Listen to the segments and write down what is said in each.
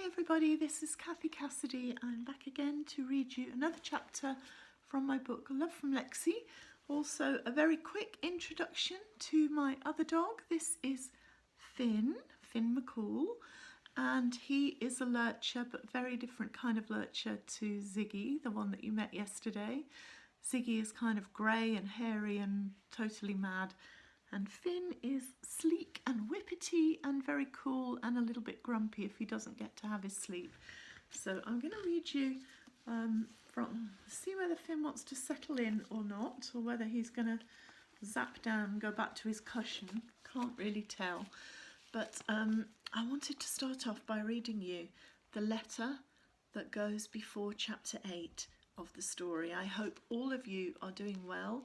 everybody, this is Kathy Cassidy. I'm back again to read you another chapter from my book Love from Lexie. Also a very quick introduction to my other dog. This is Finn McCool, and he is a lurcher, but very different kind of lurcher to Ziggy, the one that you met yesterday. Ziggy is kind of grey and hairy and totally mad, and Finn is sleek and whippety and very cool and a little bit grumpy if he doesn't get to have his sleep. So I'm going to read you see whether Finn wants to settle in or not, or whether he's going to zap down and go back to his cushion. Can't really tell. But I wanted to start off by reading you the letter that goes before chapter 8 of the story. I hope all of you are doing well,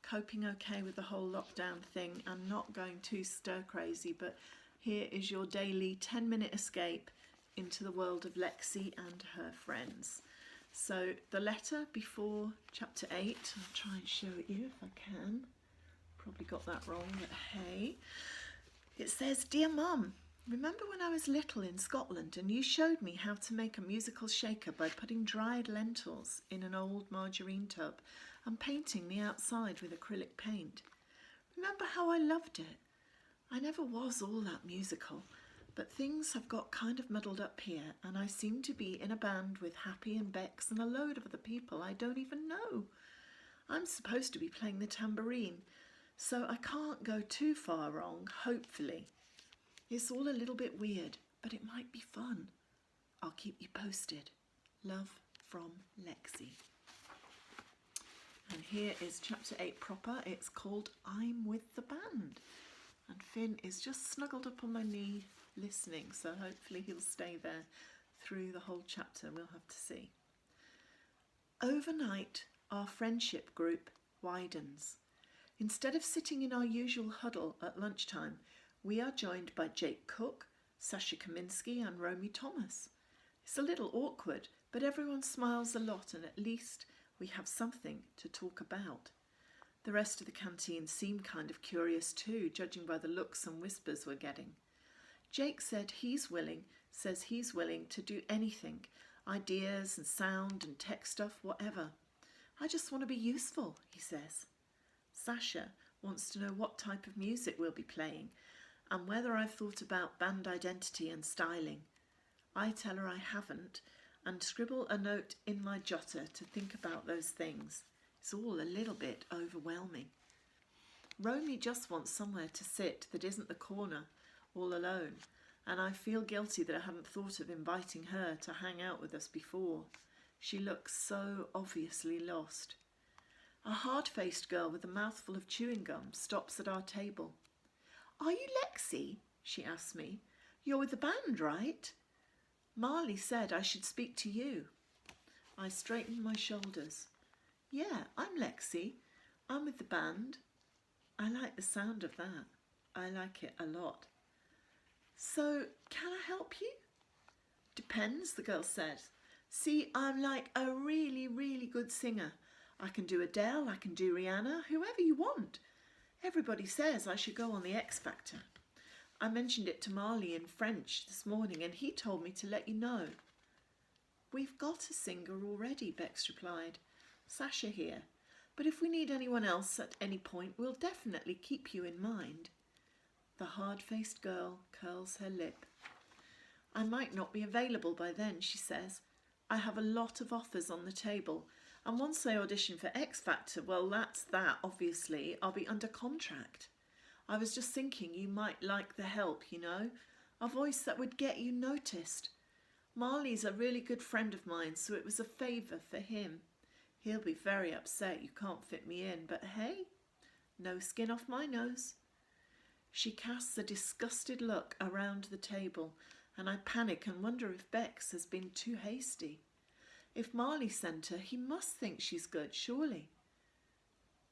coping okay with the whole lockdown thing and not going too stir crazy, but here is your daily 10-minute escape into the world of Lexie and her friends. So the letter before chapter 8, I'll try and show it you if I can. Probably got that wrong, but hey. It says, "Dear Mum, remember when I was little in Scotland and you showed me how to make a musical shaker by putting dried lentils in an old margarine tub and painting the outside with acrylic paint? Remember how I loved it? I never was all that musical, but things have got kind of muddled up here and I seem to be in a band with Happy and Bex and a load of other people I don't even know. I'm supposed to be playing the tambourine, so I can't go too far wrong, hopefully. It's all a little bit weird, but it might be fun. I'll keep you posted. Love from Lexie." And here is chapter 8 proper. It's called I'm with the Band. And Finn is just snuggled up on my knee listening, so hopefully he'll stay there through the whole chapter. We'll have to see. Overnight, our friendship group widens. Instead of sitting in our usual huddle at lunchtime, we are joined by Jake Cook, Sasha Kaminsky and Romy Thomas. It's a little awkward, but everyone smiles a lot and at least we have something to talk about. The rest of the canteen seemed kind of curious too, judging by the looks and whispers we're getting. Jake says he's willing to do anything, ideas and sound and tech stuff, whatever. I just want to be useful, he says. Sasha wants to know what type of music we'll be playing and whether I've thought about band identity and styling. I tell her I haven't and scribble a note in my jotter to think about those things. It's all a little bit overwhelming. Romy just wants somewhere to sit that isn't the corner all alone, and I feel guilty that I hadn't thought of inviting her to hang out with us before. She looks so obviously lost. A hard-faced girl with a mouthful of chewing gum stops at our table. "Are you Lexie?" she asks me. "You're with the band, right?" "Marley said I should speak to you." I straighten my shoulders. "Yeah, I'm Lexie. I'm with the band." I like the sound of that. I like it a lot. "So, can I help you?" "Depends," the girl says. "See, I'm like a really, really good singer. I can do Adele, I can do Rihanna, whoever you want. Everybody says I should go on the X Factor. I mentioned it to Marley in French this morning and he told me to let you know." "We've got a singer already," Bex replied. "Sasha here. But if we need anyone else at any point, we'll definitely keep you in mind." The hard-faced girl curls her lip. "I might not be available by then," she says. "I have a lot of offers on the table. And once I audition for X Factor, well, that's that, obviously. I'll be under contract. I was just thinking you might like the help, you know? A voice that would get you noticed. Marley's a really good friend of mine, so it was a favour for him. He'll be very upset you can't fit me in, but hey, no skin off my nose." She casts a disgusted look around the table, and I panic and wonder if Bex has been too hasty. If Marley sent her, he must think she's good, surely.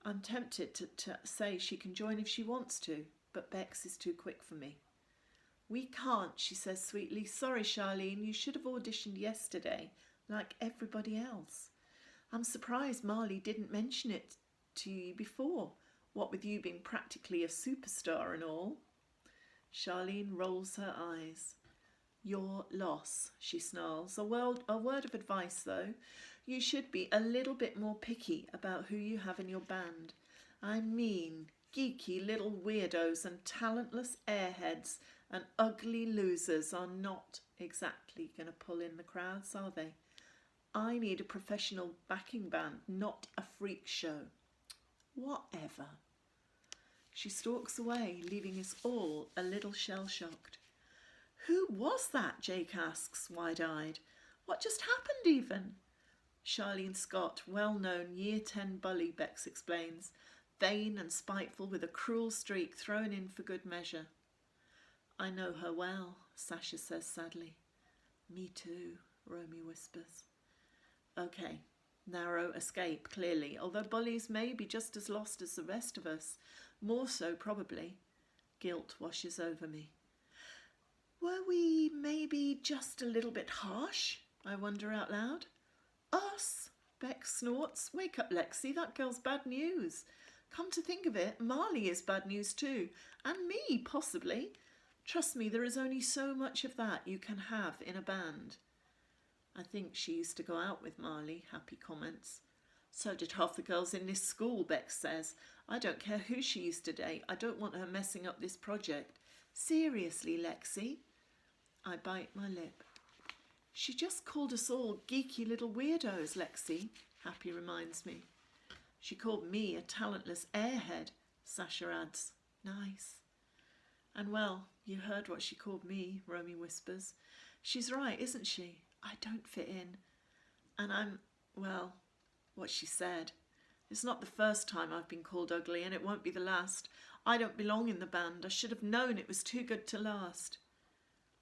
I'm tempted to say she can join if she wants to, but Bex is too quick for me. "We can't," she says sweetly. "Sorry, Charlene, you should have auditioned yesterday, like everybody else. I'm surprised Marley didn't mention it to you before, what with you being practically a superstar and all." Charlene rolls her eyes. Your loss, she snarls. A word of advice, though. You should be a little bit more picky about who you have in your band. I mean, geeky little weirdos and talentless airheads and ugly losers are not exactly going to pull in the crowds, are they? I need a professional backing band, not a freak show. Whatever. She stalks away, leaving us all a little shell-shocked. Who was that? Jake asks, wide-eyed. What just happened even? Charlene Scott, well-known Year 10 bully, Bex explains, vain and spiteful with a cruel streak thrown in for good measure. I know her well, Sasha says sadly. Me too, Romy whispers. Okay, narrow escape, clearly, although bullies may be just as lost as the rest of us. More so, probably. Guilt washes over me. Were we maybe just a little bit harsh? I wonder out loud. Us? Beck snorts. Wake up, Lexie, that girl's bad news. Come to think of it, Marley is bad news too. And me, possibly. Trust me, there is only so much of that you can have in a band. I think she used to go out with Marley, Happy comments. So did half the girls in this school, Bex says. I don't care who she used to date. I don't want her messing up this project. Seriously, Lexie? I bite my lip. She just called us all geeky little weirdos, Lexie, Happy reminds me. She called me a talentless airhead, Sasha adds. Nice. And well, you heard what she called me, Romy whispers. She's right, isn't she? I don't fit in. And I'm, well, what she said. It's not the first time I've been called ugly, and it won't be the last. I don't belong in the band. I should have known it was too good to last.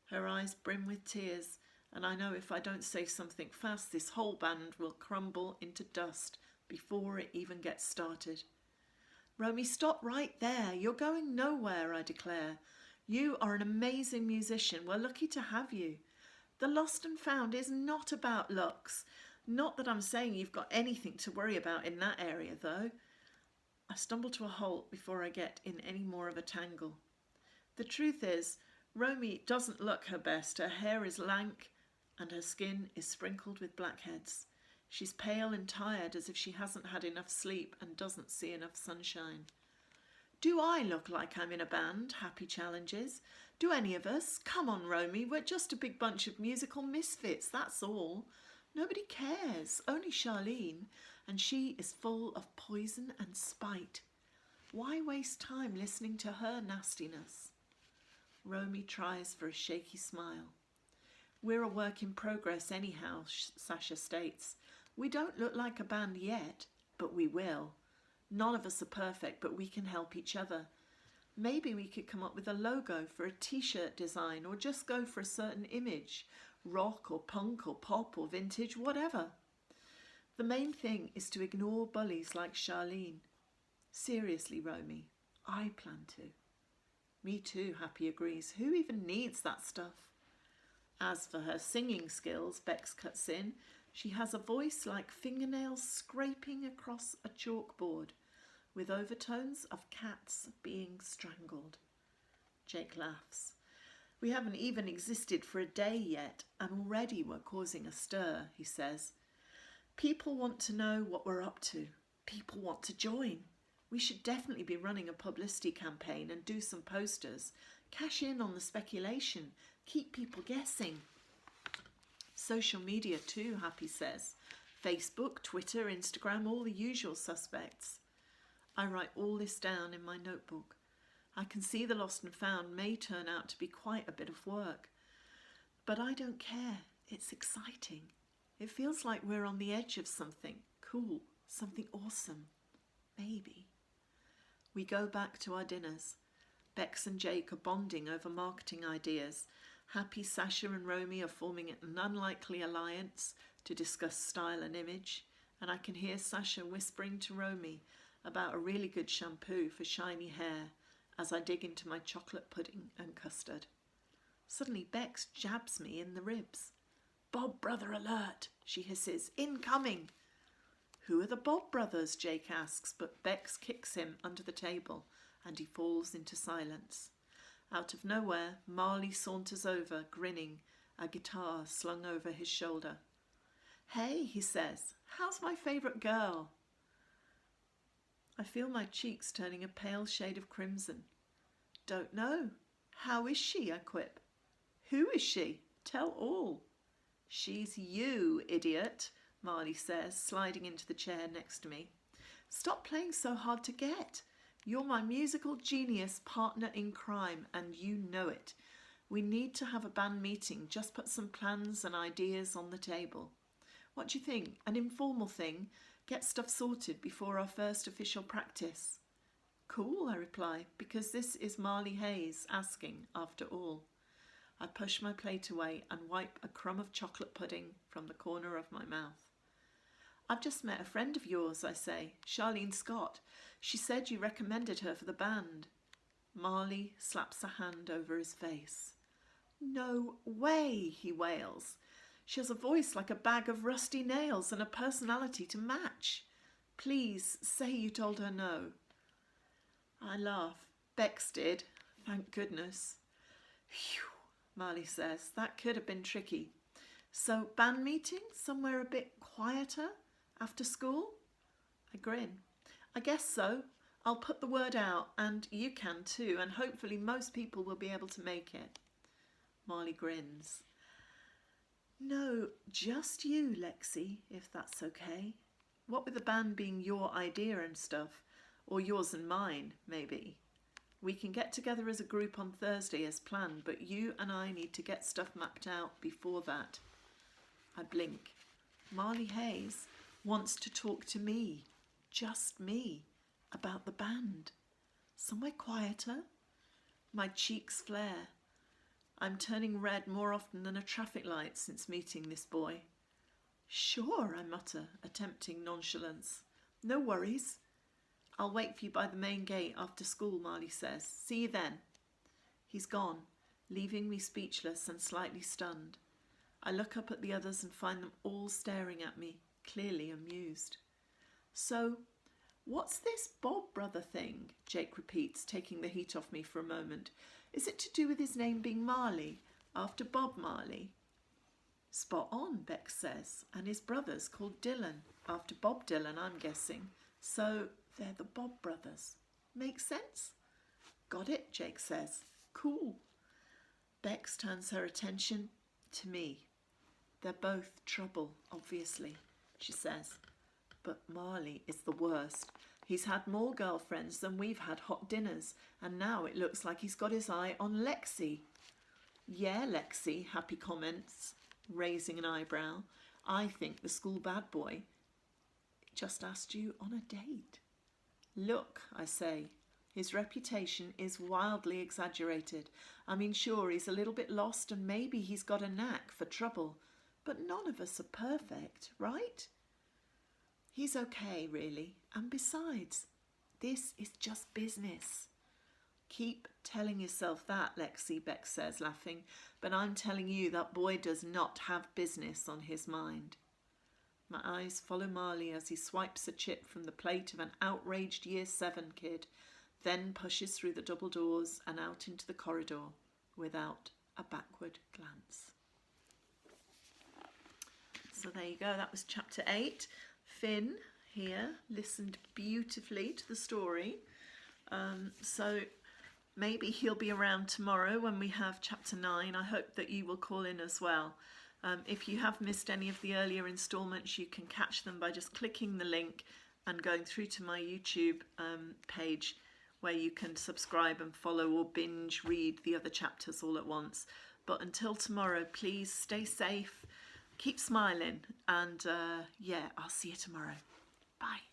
Her eyes brim with tears, and I know if I don't say something fast, this whole band will crumble into dust before it even gets started. Romy, stop right there. You're going nowhere, I declare. You are an amazing musician. We're lucky to have you. The Lost and Found is not about looks. Not that I'm saying you've got anything to worry about in that area, though. I stumble to a halt before I get in any more of a tangle. The truth is, Romy doesn't look her best. Her hair is lank and her skin is sprinkled with blackheads. She's pale and tired, as if she hasn't had enough sleep and doesn't see enough sunshine. Do I look like I'm in a band? Happy challenges. Do any of us? Come on, Romy, we're just a big bunch of musical misfits, that's all. Nobody cares, only Charlene, and she is full of poison and spite. Why waste time listening to her nastiness? Romy tries for a shaky smile. We're a work in progress anyhow, Sasha states. We don't look like a band yet, but we will. None of us are perfect, but we can help each other. Maybe we could come up with a logo for a t-shirt design, or just go for a certain image, rock or punk or pop or vintage, whatever. The main thing is to ignore bullies like Charlene. Seriously, Romy, I plan to. Me too, Happy agrees. Who even needs that stuff? As for her singing skills, Bex cuts in, she has a voice like fingernails scraping across a chalkboard, with overtones of cats being strangled. Jake laughs. We haven't even existed for a day yet, and already we're causing a stir, he says. People want to know what we're up to. People want to join. We should definitely be running a publicity campaign and do some posters. Cash in on the speculation. Keep people guessing. Social media too, Happy says. Facebook, Twitter, Instagram, all the usual suspects. I write all this down in my notebook. I can see the Lost and Found may turn out to be quite a bit of work. But I don't care. It's exciting. It feels like we're on the edge of something cool, something awesome. Maybe. We go back to our dinners. Bex and Jake are bonding over marketing ideas. Happy, Sasha and Romy are forming an unlikely alliance to discuss style and image. And I can hear Sasha whispering to Romy about a really good shampoo for shiny hair as I dig into my chocolate pudding and custard. Suddenly Bex jabs me in the ribs. Bob brother alert, she hisses. Incoming! Who are the Bob brothers? Jake asks, but Bex kicks him under the table and he falls into silence. Out of nowhere, Marley saunters over, grinning, a guitar slung over his shoulder. "Hey," he says, "how's my favourite girl?" I feel my cheeks turning a pale shade of crimson. "Don't know. How is she?" I quip. "Who is she? Tell all." "She's you, idiot," Marley says, sliding into the chair next to me. "Stop playing so hard to get. You're my musical genius partner in crime, and you know it. We need to have a band meeting, just put some plans and ideas on the table. What do you think? An informal thing? Get stuff sorted before our first official practice." "Cool," I reply, because this is Marley Hayes asking, after all. I push my plate away and wipe a crumb of chocolate pudding from the corner of my mouth. "I've just met a friend of yours," I say, "Charlene Scott. She said you recommended her for the band." Marley slaps a hand over his face. "No way," he wails. "She has a voice like a bag of rusty nails and a personality to match. Please say you told her no." I laugh. "Bex did, thank goodness." "Phew," Marley says, "that could have been tricky. So, band meeting somewhere a bit quieter after school?" I grin. "I guess so. I'll put the word out, and you can too, and hopefully most people will be able to make it." Marley grins. "No, just you, Lexie, if that's okay. What with the band being your idea and stuff, or yours and mine, maybe. We can get together as a group on Thursday as planned, but you and I need to get stuff mapped out before that." I blink. Marley Hayes wants to talk to me, just me, about the band. Somewhere quieter? My cheeks flare. I'm turning red more often than a traffic light since meeting this boy. "Sure," I mutter, attempting nonchalance. "No worries." "I'll wait for you by the main gate after school," Marley says. "See you then." He's gone, leaving me speechless and slightly stunned. I look up at the others and find them all staring at me, clearly amused. "So, what's this Bob brother thing?" Jake repeats, taking the heat off me for a moment. "Is it to do with his name being Marley, after Bob Marley?" "Spot on," Bex says, "and his brother's called Dylan, after Bob Dylan, I'm guessing. So they're the Bob brothers. Makes sense?" "Got it," Jake says. "Cool." Bex turns her attention to me. "They're both trouble, obviously," she says. "But Marley is the worst. He's had more girlfriends than we've had hot dinners, and now it looks like he's got his eye on Lexie." "Yeah, Lexie," Happy comments, raising an eyebrow. "I think the school bad boy just asked you on a date." "Look," I say, "his reputation is wildly exaggerated. I mean, sure, he's a little bit lost and maybe he's got a knack for trouble, but none of us are perfect, right? He's okay, really, and besides, this is just business." "Keep telling yourself that, Lexie," Bex says, laughing, "but I'm telling you that boy does not have business on his mind." My eyes follow Marley as he swipes a chip from the plate of an outraged Year 7 kid, then pushes through the double doors and out into the corridor without a backward glance. So there you go, that was chapter 8. Finn here listened beautifully to the story. So maybe he'll be around tomorrow when we have chapter 9. I hope that you will call in as well. If you have missed any of the earlier instalments, you can catch them by just clicking the link and going through to my YouTube page, where you can subscribe and follow or binge read the other chapters all at once. But until tomorrow, please stay safe, keep smiling, and yeah, I'll see you tomorrow. Bye.